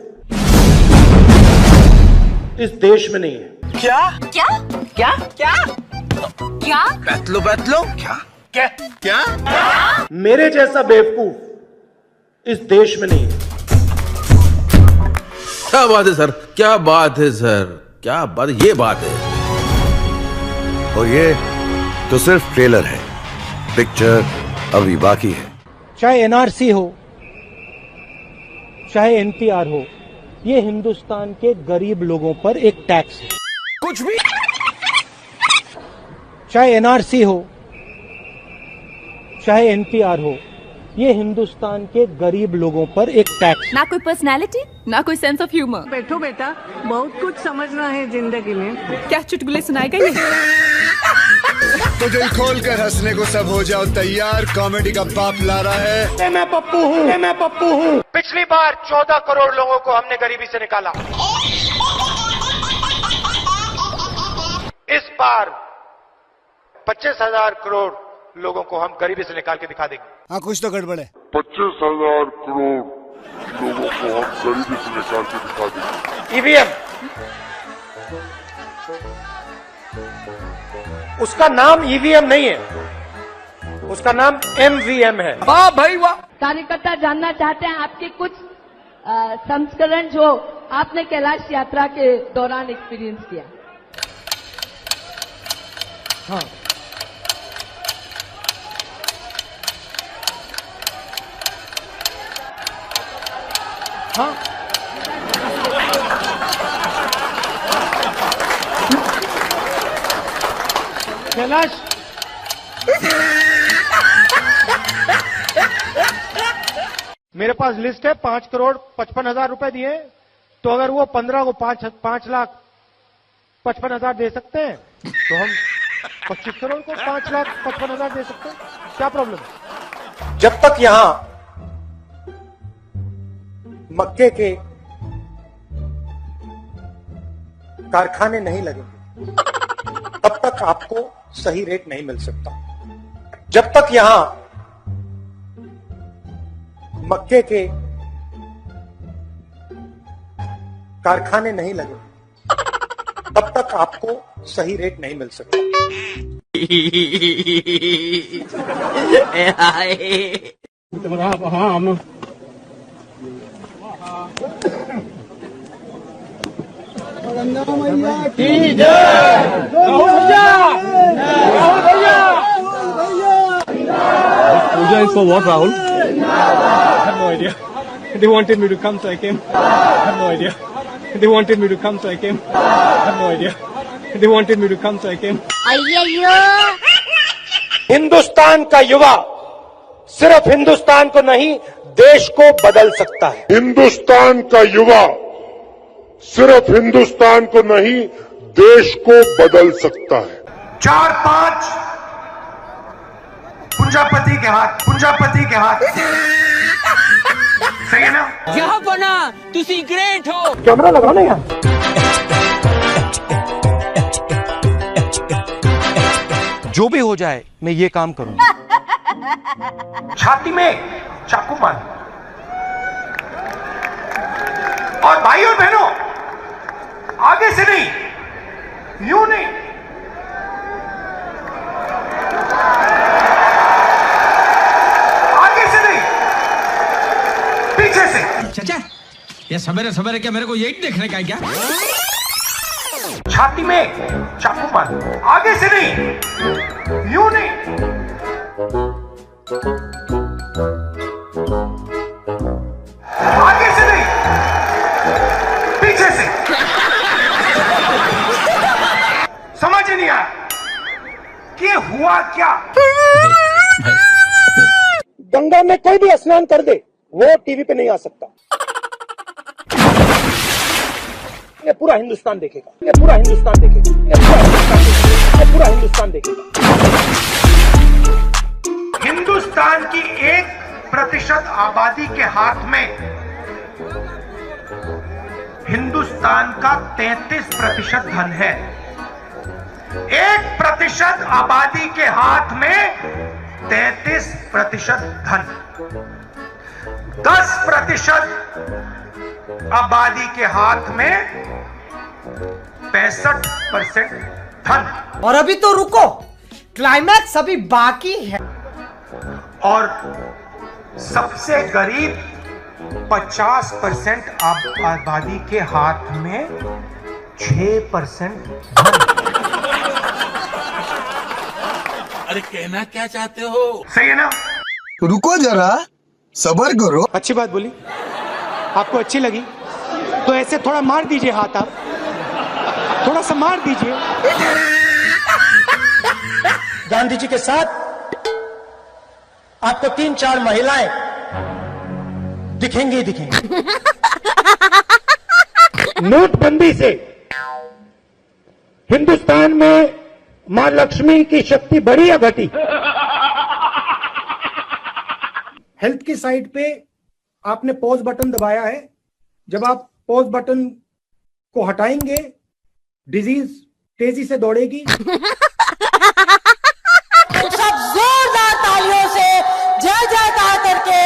इस देश में नहीं है। क्या क्या क्या क्या क्या? बैठ लो। क्या? मेरे जैसा बेवकूफ इस देश में नहीं है। क्या बात है सर, क्या बात है सर, क्या बात, ये बात है। और ये तो सिर्फ ट्रेलर है, पिक्चर अभी बाकी है। चाहे एनआरसी हो, चाहे एनपीआर हो, ये हिंदुस्तान के गरीब लोगों पर एक टैक्स है। कुछ भी। चाहे एनआरसी हो, चाहे एनपीआर हो, ये हिंदुस्तान के गरीब लोगों पर एक टैक्स। ना कोई पर्सनालिटी, ना कोई सेंस ऑफ ह्यूमर। बैठो बेटा, बहुत कुछ समझना है जिंदगी में। क्या चुटकुले सुनाएगा ये? तो दिल खोल कर हंसने को सब हो जाओ तैयार, कॉमेडी का बाप ला रहा है। मैं पप्पू हूँ, मैं पप्पू हूँ। पिछली बार 14 करोड़ लोगों को हमने गरीबी से निकाला, इस बार 25,000 करोड़ लोगों को हम गरीबी से निकाल के दिखा देंगे। हाँ कुछ तो गड़बड़ है। 25,000 करोड़ लोगों को हम गरीबी से निकाल के दिखा देंगे। ईवीएम, उसका नाम ईवीएम नहीं है, उसका नाम एमवीएम है। वाह भाई वाह। कार्यकर्ता जानना चाहते हैं आपके कुछ संस्करण जो आपने कैलाश यात्रा के दौरान एक्सपीरियंस किया। हाँ, हाँ, कैलाश मेरे पास लिस्ट है, 5,55,000 रुपए दिए, तो अगर वो 15 को 5,55,000 दे सकते हैं तो हम 25 करोड़ को 5,55,000 दे सकते हैं। क्या प्रॉब्लम है? जब तक यहां मक्के के कारखाने नहीं लगेंगे तब तक आपको सही रेट नहीं मिल सकता। जब तक यहां मक्के के कारखाने नहीं लगेंगे तब तक आपको सही रेट नहीं मिल सकता। Puja is for what, Rahul? I have no idea. They wanted me to come, so I came. I have no idea. They wanted me to come, so I came. I have no idea. They wanted me to come, so I came. Hindustan का युवा सिर्फ हिंदुस्तान को नहीं, देश को बदल सकता है। हिंदुस्तान का युवा सिर्फ हिंदुस्तान को नहीं, देश को बदल सकता है। 4-5 पुंजापति के हाथ, पुंजापति के हाथ। सही है ना? यहाँ बना तुसी ग्रेट हो। कैमरा लगाओ ना यार। जो भी हो जाए मैं ये काम करूंगा। छाती में चाकू मार, और भाई और बहनों आगे से नहीं, यूं नहीं, आगे से नहीं, पीछे से। चाचा ये सवेरे सवेरे क्या मेरे को यही देखने का है क्या? छाती में चाकू मार, आगे से नहीं, यूं नहीं, आगे से नहीं, पीछे से। समझ नहीं आया कि हुआ क्या? गंगा में कोई भी स्नान कर दे, वो टीवी पे नहीं आ सकता। ये पूरा हिंदुस्तान देखेगा, ये पूरा हिंदुस्तान देखेगा, ये पूरा हिंदुस्तान देखेगा, ये पूरा हिंदुस्तान देखेगा। हिंदुस्तान की 1% आबादी के हाथ में हिंदुस्तान का 33% धन है। 1% आबादी के हाथ में 33% धन, 10% आबादी के हाथ में 65% धन। और अभी तो रुको, क्लाइमैक्स अभी बाकी है। और सबसे गरीब 50% आबादी के हाथ में 6% धन। अरे कहना क्या चाहते हो? सही है ना? रुको जरा, सब्र करो। अच्छी बात बोली, आपको अच्छी लगी तो ऐसे थोड़ा मार दीजिए हाथ, आप थोड़ा सा मार दीजिए। गांधी जी के साथ आपको 3-4 महिलाएं दिखेंगी ही दिखेंगी। नोटबंदी से हिंदुस्तान में मां लक्ष्मी की शक्ति बढ़ी या घटी? हेल्थ की साइट पे आपने पॉज बटन दबाया है। जब आप पॉज बटन को हटाएंगे डिजीज तेजी से दौड़ेगी। सब जोरदार तालियों से जय जयकार करके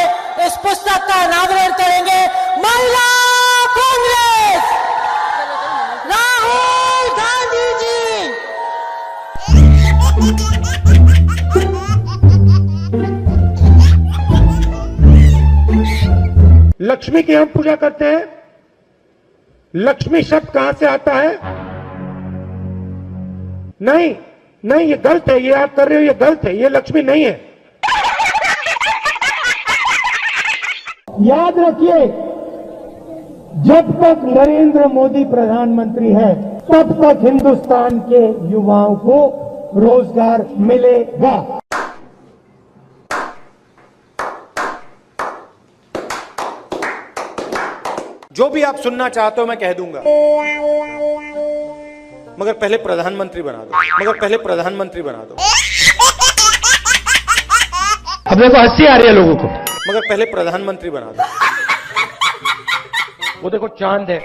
इस पुस्तक का अनावरण करेंगे। महिला कांग्रेस राहुल गांधी जी। लक्ष्मी की हम पूजा करते हैं। लक्ष्मी शब्द कहां से आता है? नहीं नहीं, ये गलत है। ये आप कर रहे हो, ये गलत है। ये लक्ष्मी नहीं है। याद रखिए, जब तक नरेंद्र मोदी प्रधानमंत्री है तब तक हिंदुस्तान के युवाओं को रोजगार मिलेगा। जो भी आप सुनना चाहते हो मैं कह दूंगा, मगर पहले प्रधानमंत्री बना दो, मगर पहले प्रधानमंत्री बना दो। अब देखो हंसी आ रही है लोगों को, मगर पहले प्रधानमंत्री बना दो। वो देखो चांद है,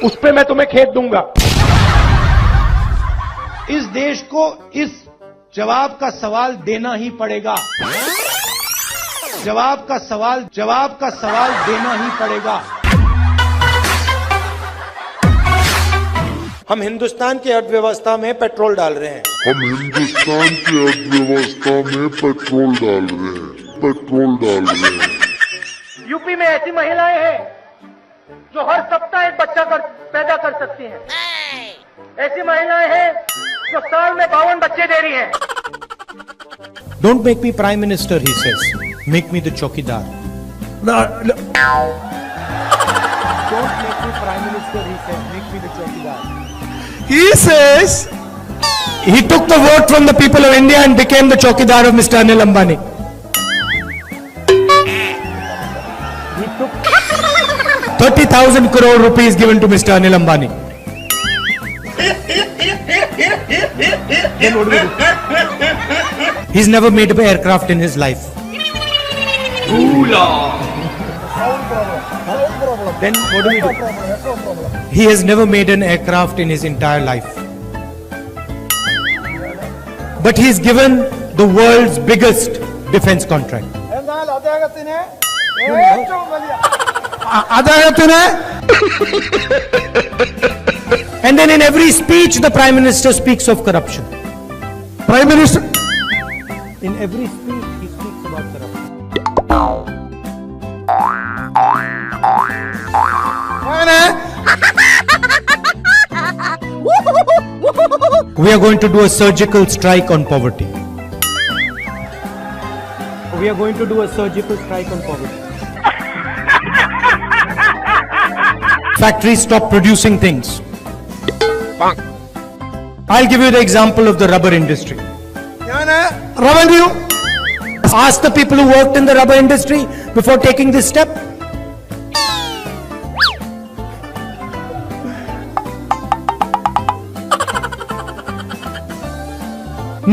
उस पे मैं तुम्हें खेत दूंगा। इस देश को इस जवाब का सवाल देना ही पड़ेगा। जवाब का सवाल देना ही पड़ेगा। हम हिंदुस्तान की अर्थव्यवस्था में पेट्रोल डाल रहे हैं। हम हिंदुस्तान की अर्थव्यवस्था में पेट्रोल डाल रहे हैं। यूपी में ऐसी महिलाएं हैं जो हर सप्ताह एक बच्चा पैदा कर सकती हैं। ऐसी महिलाएं हैं जो साल में 52 बच्चे दे रही हैं। Don't make me prime minister, he says. Make me the chokidar. No. Don't make me prime minister, he says. Make me the chokidar. He says he took the vote from the people of India and became the chokidar of Mr. Anil Ambani. He took 30,000 crore rupees given to Mr. Anil Ambani. Then what do we do? He's never made an aircraft in his life. Then what do we do? He has never made an aircraft in his entire life. But he's given the world's biggest defense contract. And then in every speech the Prime Minister speaks of corruption. Prime Minister, in every speech he speaks about corruption. We are going to do a surgical strike on poverty. We are going to do a surgical strike on poverty. Factories stop producing things. I'll give you the example of the rubber industry. Ask the people who worked in the rubber industry before taking this step.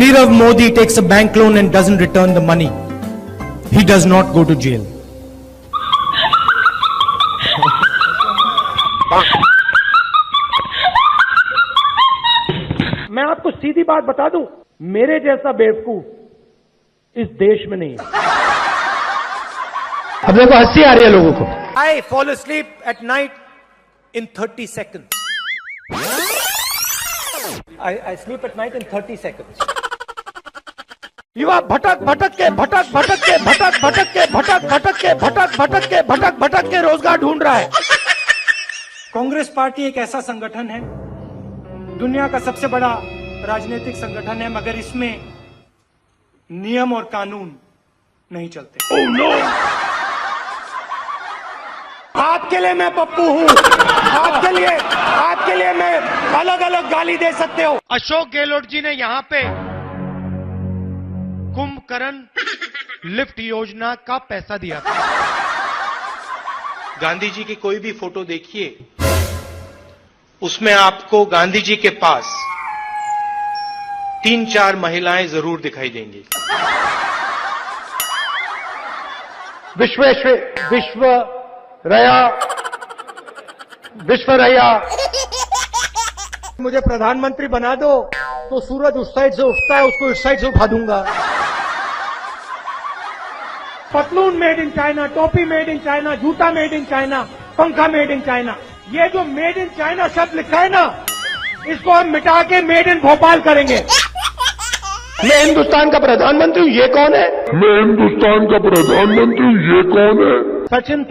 Nirav Modi takes a bank loan and doesn't return the money. He does not go to jail. मैं आपको सीधी बात बता दूं, मेरे जैसा बेवकूफ इस देश में नहीं है। अब देखो हंसी आ रही है लोगों को। I fall asleep at night in 30 seconds. I sleep at night in 30 seconds. युवा भटक भटक के रोजगार ढूंढ रहा है। कांग्रेस पार्टी एक ऐसा संगठन है, दुनिया का सबसे बड़ा राजनीतिक संगठन है, मगर इसमें नियम और कानून नहीं चलते। Oh no! आपके लिए मैं पप्पू हूं, आपके लिए मैं अलग अलग गाली दे सकते हो। अशोक गहलोत जी ने यहां पे कुंभकर्ण लिफ्ट योजना का पैसा दिया था। गांधी जी की कोई भी फोटो देखिए, उसमें आपको गांधी जी के पास 3-4 महिलाएं जरूर दिखाई देंगी। विश्वरया मुझे प्रधानमंत्री बना दो तो सूरज उस साइड से उठता है, उसको इस साइड से उठा दूंगा। पतलून मेड इन चाइना, टोपी मेड इन चाइना, जूता मेड इन चाइना, पंखा मेड इन चाइना। ये जो मेड इन चाइना शब्द लिखा है ना, इसको हम मिटा के मेड इन भोपाल करेंगे। मैं हिंदुस्तान का प्रधानमंत्री हूँ, ये कौन है? मैं हिंदुस्तान का प्रधानमंत्री हूँ, ये कौन है? सचिन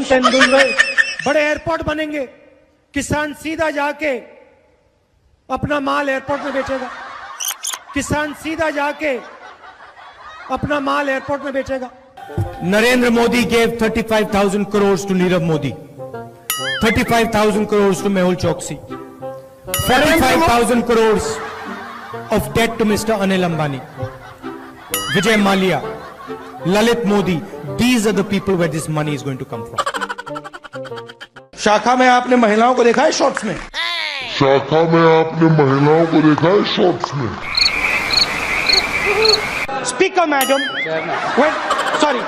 तेंदुलकर। बड़े एयरपोर्ट बनेंगे, किसान सीधा जाके अपना माल एयरपोर्ट में बेचेगा। किसान सीधा जाके अपना माल एयरपोर्ट में बेचेगा। Narendra Modi gave 35,000 crores to Nirav Modi, 35,000 crores to Mehul Choksi, 45,000 crores of debt to Mr. Anil Ambani, Vijay Mallya, Lalit Modi. These are the people where this money is going to come from. शाखा में आपने महिलाओं को देखा है shorts में? शाखा में आपने महिलाओं को देखा है शॉर्ट्स में? स्पीकर मैडम, सॉरी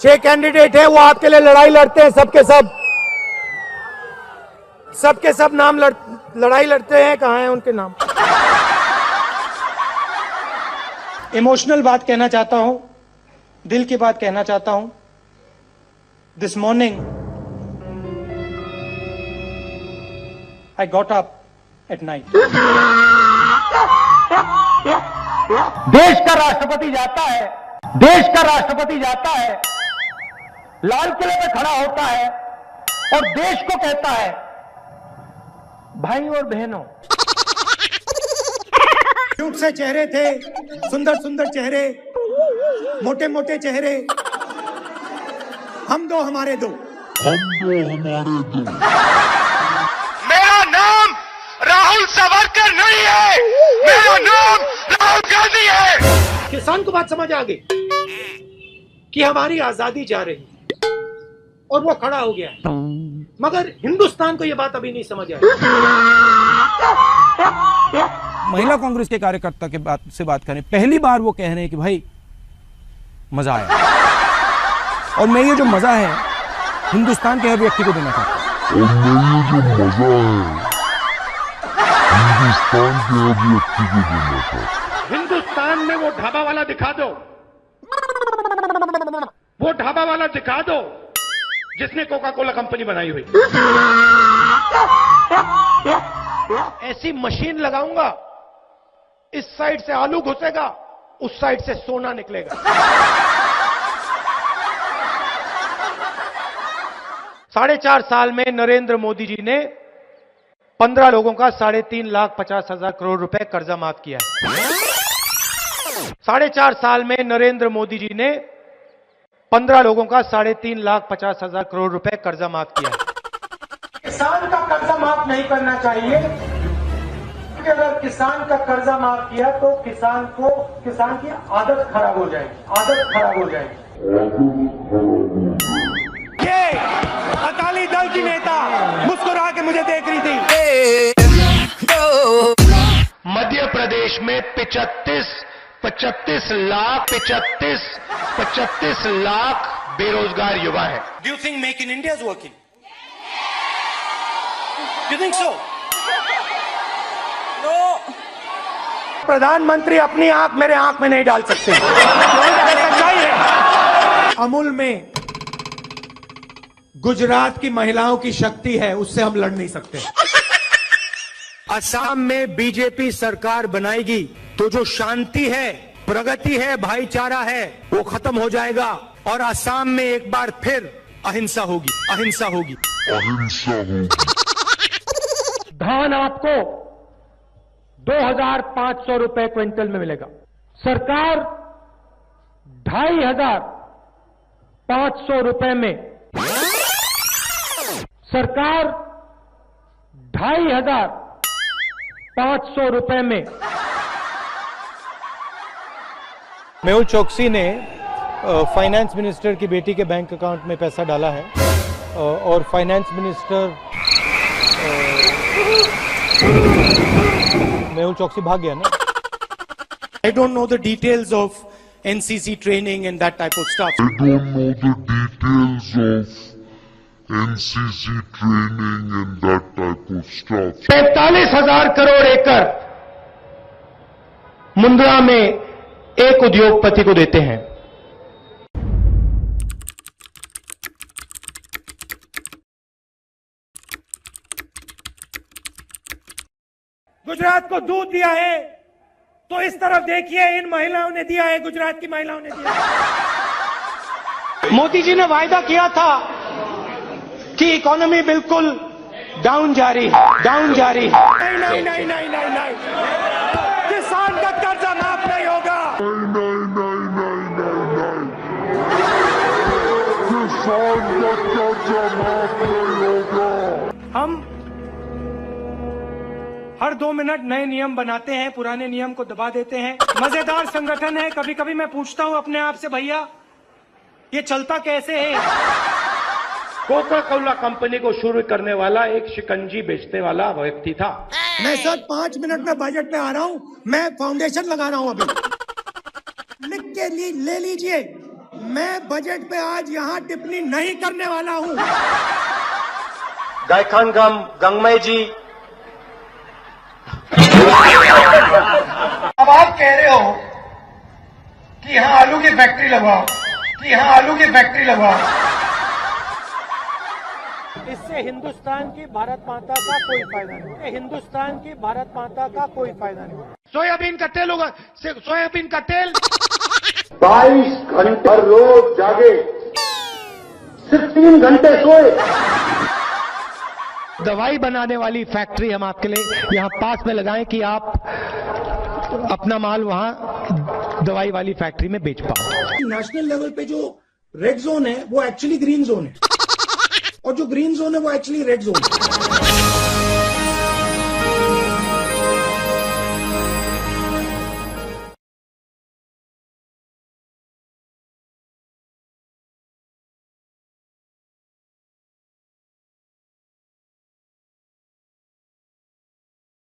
6 कैंडिडेट है, वो आपके लिए लड़ाई लड़ते हैं, सबके सब नाम लड़ाई लड़ते हैं। कहाँ हैं उनके नाम? इमोशनल बात कहना चाहता हूं, दिल की बात कहना चाहता हूं। This morning I got up at night. देश का राष्ट्रपति जाता है, लाल किले पे खड़ा होता है और देश को कहता है, भाई और बहनों, क्यूट से चेहरे थे, सुंदर चेहरे, मोटे चेहरे, हम दो हमारे दो। मेरा नाम राहुल सावरकर नहीं है, मेरा नाम राहुल गांधी है। किसान को बात समझ आ गई कि हमारी आजादी जा रही और वो खड़ा हो गया, मगर हिंदुस्तान को ये बात अभी नहीं समझ आई। महिला कांग्रेस के कार्यकर्ता के से बात करें, पहली बार वो कह रहे हैं कि भाई मजा आया, और मैं ये जो मजा है हिंदुस्तान के हर व्यक्ति को देना चाहता हूं। हिंदुस्तान में वो ढाबा वाला दिखा दो, जिसने कोका कोला कंपनी बनाई हुई। ऐसी मशीन लगाऊंगा, इस साइड से आलू घुसेगा, उस साइड से सोना निकलेगा। 4.5 साल में नरेंद्र मोदी जी ने 15 लोगों का 3,50,000 करोड़ रुपए कर्जा माफ किया है। 4.5 साल में नरेंद्र मोदी जी ने 15 लोगों का 3,50,000 करोड़ रुपए कर्जा माफ किया है। किसान का कर्जा माफ नहीं करना चाहिए, क्योंकि अगर किसान का कर्जा माफ किया तो किसान की आदत खराब हो जाएगी। ये अकाली दल की नेता मुस्कुरा के मुझे देख रही थी। मध्य प्रदेश में 35 लाख बेरोजगार युवा है। Do you think make in India is working? Do you think so? No. प्रधानमंत्री अपनी आंख मेरे आंख में नहीं डाल सकते। सच्चाई है। अमूल में गुजरात की महिलाओं की शक्ति है, उससे हम लड़ नहीं सकते। असम में बीजेपी सरकार बनाएगी तो जो शांति है, प्रगति है, भाईचारा है, वो खत्म हो जाएगा और असम में एक बार फिर अहिंसा होगी। धान आपको 2,500 रुपए क्विंटल में मिलेगा। सरकार 2,500 रुपए में, सरकार 2,500 रुपए में। मेहुल चोकसी ने फाइनेंस मिनिस्टर की बेटी के बैंक अकाउंट में पैसा डाला है और फाइनेंस मिनिस्टर मेहुल चौकसी भाग गया ना. I don't know the details of NCC training and that type of stuff. I don't know the details of NCC training and that type of stuff. 45,000 crore एकड़ मुंद्रा में एक उद्योगपति को देते हैं. गुजरात को दूध दिया है तो इस तरफ देखिए, इन महिलाओं ने दिया है, गुजरात की महिलाओं ने दिया है. मोदी जी ने वायदा किया था कि इकोनॉमी बिल्कुल डाउन जा रही है. नहीं, किसान का कर्जा माफ नहीं होगा. किसान का कर्जा माफ नहीं होगा. हम हर 2 मिनट नए नियम बनाते हैं, पुराने नियम को दबा देते हैं. मजेदार संगठन है. कभी कभी मैं पूछता हूं अपने आप से, भैया ये चलता कैसे है? कोका कोला कंपनी को शुरू करने वाला एक शिकंजी बेचने वाला व्यक्ति था. मैं सर 5 मिनट में बजट में आ रहा हूं. मैं फाउंडेशन लगा रहा हूं अभी. लिख के ले लीजिए, मैं बजट पे आज यहां टिप्पणी नहीं करने वाला हूं. गायखान गंगमय जी, अब आप कह रहे हो कि यहां आलू की फैक्ट्री लगवाओ, इससे हिंदुस्तान की भारत माता का कोई फायदा नहीं. सोयाबीन का तेल होगा, सोयाबीन का तेल 22 घंटे रोज जागे, सिर्फ 3 घंटे सोए. दवाई बनाने वाली फैक्ट्री हम आपके लिए यहाँ पास में लगाएं कि आप अपना माल वहाँ दवाई वाली फैक्ट्री में बेच पाओ. नेशनल लेवल पे जो रेड जोन है वो एक्चुअली ग्रीन जोन है, और जो ग्रीन जोन है वो एक्चुअली रेड जोन है.